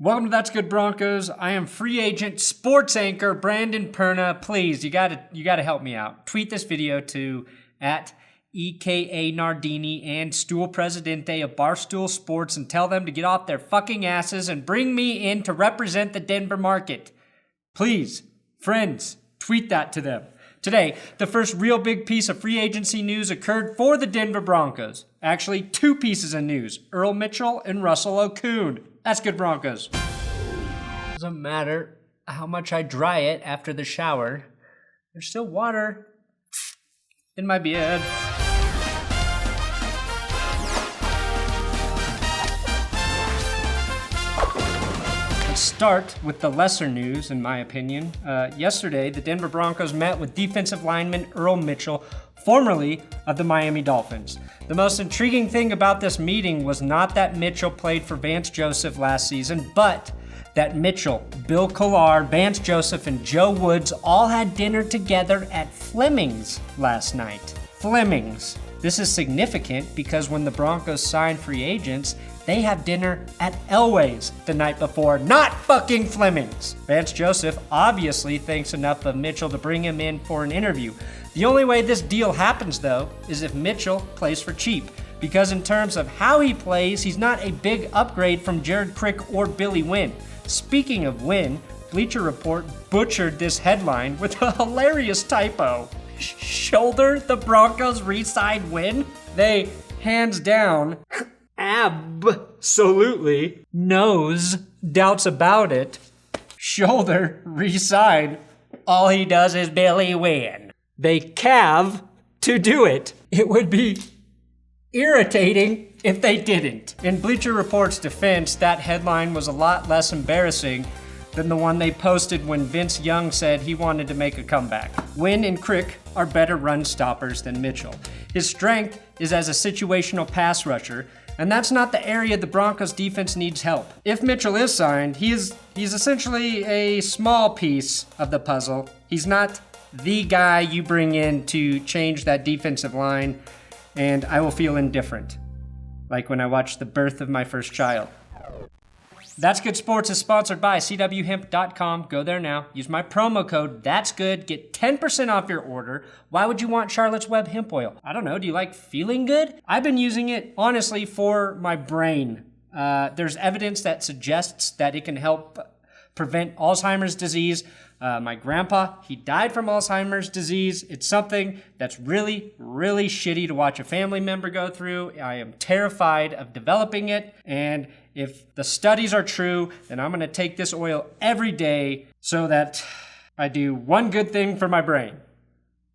Welcome to That's Good Broncos. I am free agent sports anchor Brandon Perna. Please, you gotta help me out. Tweet this video to at EKA Nardini and Stool Presidente of Barstool Sports and tell them to get off their fucking asses and bring me in to represent the Denver market. Please, friends, tweet that to them. Today, the first real big piece of free agency news occurred for the Denver Broncos. Actually, two pieces of news, Earl Mitchell and Russell Okung. That's Good Broncos. Doesn't matter how much I dry it after the shower, there's still water in my beard. Let's start with the lesser news, in my opinion. Yesterday, the Denver Broncos met with defensive lineman Earl Mitchell, formerly of the Miami Dolphins. The most intriguing thing about this meeting was not that Mitchell played for Vance Joseph last season, but that Mitchell, Bill Collar, Vance Joseph, and Joe Woods all had dinner together at Fleming's last night. Fleming's. This is significant because when the Broncos sign free agents, they have dinner at Elway's the night before, not fucking Fleming's. Vance Joseph obviously thinks enough of Mitchell to bring him in for an interview. The only way this deal happens, though, is if Mitchell plays for cheap. Because in terms of how he plays, he's not a big upgrade from Jared Crick or Billy Wynn. Speaking of Wynn, Bleacher Report butchered this headline with a hilarious typo. Shoulder the Broncos re-sign Wynn? They, hands down, absolutely, knows doubts about it. Shoulder re-sign. All he does is Billy Wynn. They calve to do it. It would be irritating if they didn't. In Bleacher Report's defense, that headline was a lot less embarrassing than the one they posted when Vince Young said he wanted to make a comeback. Wynn and Crick are better run stoppers than Mitchell. His strength is as a situational pass rusher, and that's not the area the Broncos defense needs help. If Mitchell is signed, he's essentially a small piece of the puzzle. He's not the guy you bring in to change that defensive line, and I will feel indifferent. Like when I watched the birth of my first child. That's Good Sports is sponsored by CWHemp.com. Go there now. Use my promo code That's Good. Get 10% off your order. Why would you want Charlotte's Web hemp oil? I don't know. Do you like feeling good? I've been using it, honestly, for my brain. There's evidence that suggests that it can help prevent Alzheimer's disease. My grandpa, he died from Alzheimer's disease. It's something that's really, really shitty to watch a family member go through. I am terrified of developing it. And if the studies are true, then I'm going to take this oil every day so that I do one good thing for my brain.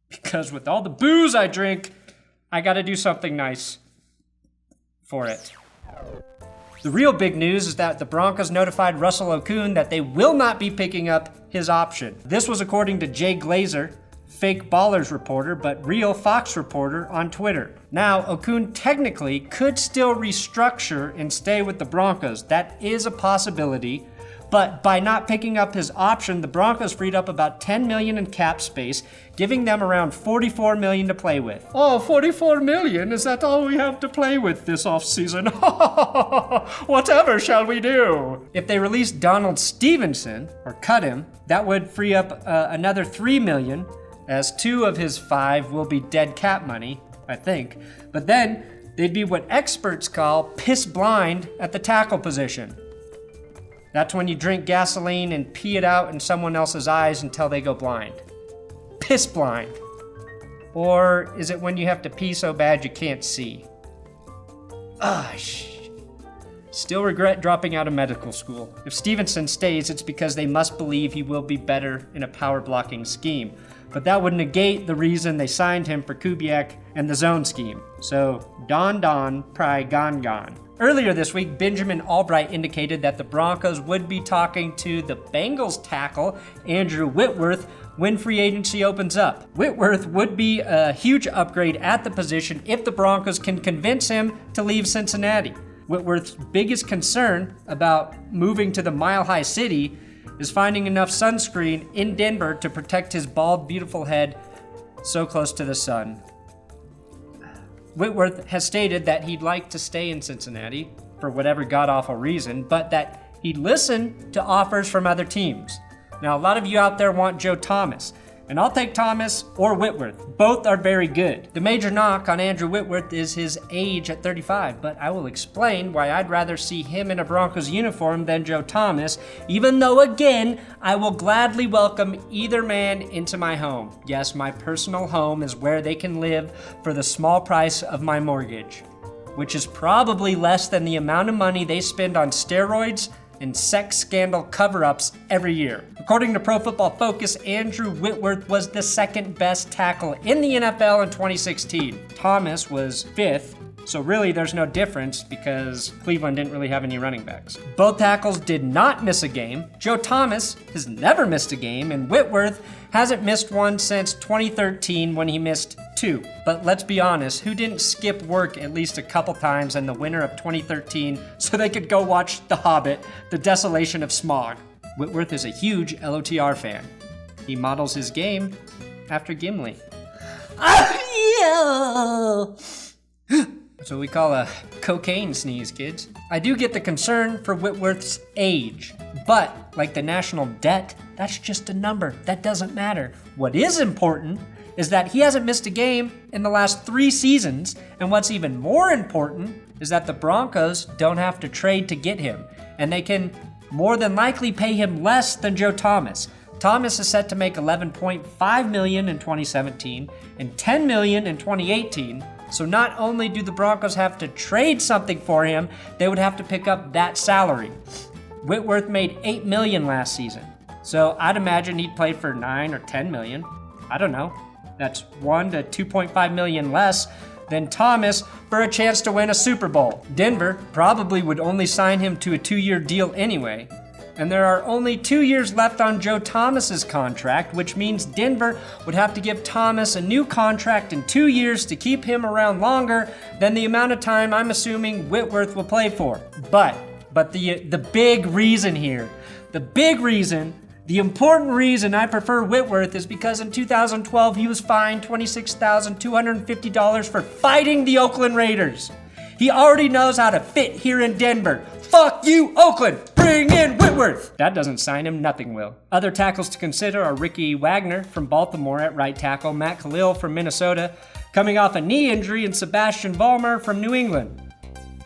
Because with all the booze I drink, I got to do something nice for it. The real big news is that the Broncos notified Russell Okung that they will not be picking up his option. This was according to Jay Glazer, fake Ballers reporter, but real Fox reporter on Twitter. Now, Okung technically could still restructure and stay with the Broncos. That is a possibility. But by not picking up his option, the Broncos freed up about $10 million in cap space, giving them around $44 million to play with. Oh, $44 million? Is that all we have to play with this offseason? Whatever shall we do? If they release Donald Stevenson, or cut him, that would free up another $3 million, as 2 of his 5 will be dead cap money, I think. But then, they'd be what experts call piss blind at the tackle position. That's when you drink gasoline and pee it out in someone else's eyes until they go blind. Piss blind. Or is it when you have to pee so bad you can't see? Still regret dropping out of medical school. If Stevenson stays, it's because they must believe he will be better in a power blocking scheme. But that would negate the reason they signed him for Kubiak and the zone scheme. So, don, pry, gone. Earlier this week, Benjamin Albright indicated that the Broncos would be talking to the Bengals tackle, Andrew Whitworth, when free agency opens up. Whitworth would be a huge upgrade at the position if the Broncos can convince him to leave Cincinnati. Whitworth's biggest concern about moving to the Mile High City is finding enough sunscreen in Denver to protect his bald, beautiful head so close to the sun. Whitworth has stated that he'd like to stay in Cincinnati for whatever god-awful reason, but that He listened to offers from other teams. Now, a lot of you out there want Joe Thomas, and I'll take Thomas or Whitworth. Both are very good. The major knock on Andrew Whitworth is his age at 35, but I will explain why I'd rather see him in a Broncos uniform than Joe Thomas, even though, again, I will gladly welcome either man into my home. Yes, my personal home is where they can live for the small price of my mortgage, which is probably less than the amount of money they spend on steroids and sex scandal cover-ups every year. According to Pro Football Focus, Andrew Whitworth was the second best tackle in the NFL in 2016. Thomas was fifth, so really there's no difference because Cleveland didn't really have any running backs. Both tackles did not miss a game. Joe Thomas has never missed a game, and Whitworth hasn't missed one since 2013 when he missed 2. But let's be honest, who didn't skip work at least a couple times in the winter of 2013 so they could go watch The Hobbit, The Desolation of Smaug? Whitworth is a huge LOTR fan. He models his game after Gimli. That's what we call a cocaine sneeze, kids. I do get the concern for Whitworth's age, but like the national debt, that's just a number. That doesn't matter. What is important is that he hasn't missed a game in the last 3 seasons, and what's even more important is that the Broncos don't have to trade to get him, and they can more than likely pay him less than Joe Thomas. Thomas is set to make $11.5 million in 2017 and $10 million in 2018. So not only do the Broncos have to trade something for him, they would have to pick up that salary. Whitworth made $8 million last season. So I'd imagine he'd play for $9 or $10 million. I don't know. That's $1 to $2.5 million less than Thomas for a chance to win a Super Bowl. Denver probably would only sign him to a 2-year deal anyway. And there are only 2 years left on Joe Thomas's contract, which means Denver would have to give Thomas a new contract in 2 years to keep him around longer than the amount of time I'm assuming Whitworth will play for. But the big reason here, the important reason I prefer Whitworth is because in 2012 he was fined $26,250 for fighting the Oakland Raiders. He already knows how to fit here in Denver. Fuck you, Oakland! Bring in Whitworth! That doesn't sign him, nothing will. Other tackles to consider are Ricky Wagner from Baltimore at right tackle, Matt Khalil from Minnesota, coming off a knee injury, and Sebastian Vollmer from New England.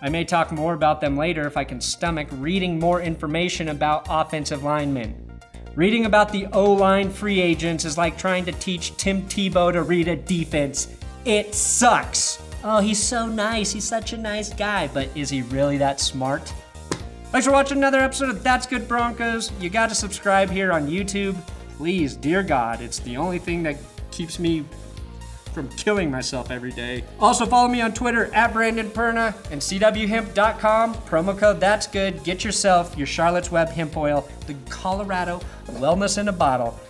I may talk more about them later if I can stomach reading more information about offensive linemen. Reading about the O-line free agents is like trying to teach Tim Tebow to read a defense. It sucks. Oh, he's so nice. He's such a nice guy. But is he really that smart? Thanks for watching another episode of That's Good Broncos. You got to subscribe here on YouTube. Please, dear God, it's the only thing that keeps me from killing myself every day. Also, follow me on Twitter at Brandon Perna and CWHemp.com. Promo code That's Good. Get yourself your Charlotte's Web hemp oil, the Colorado Wellness in a Bottle.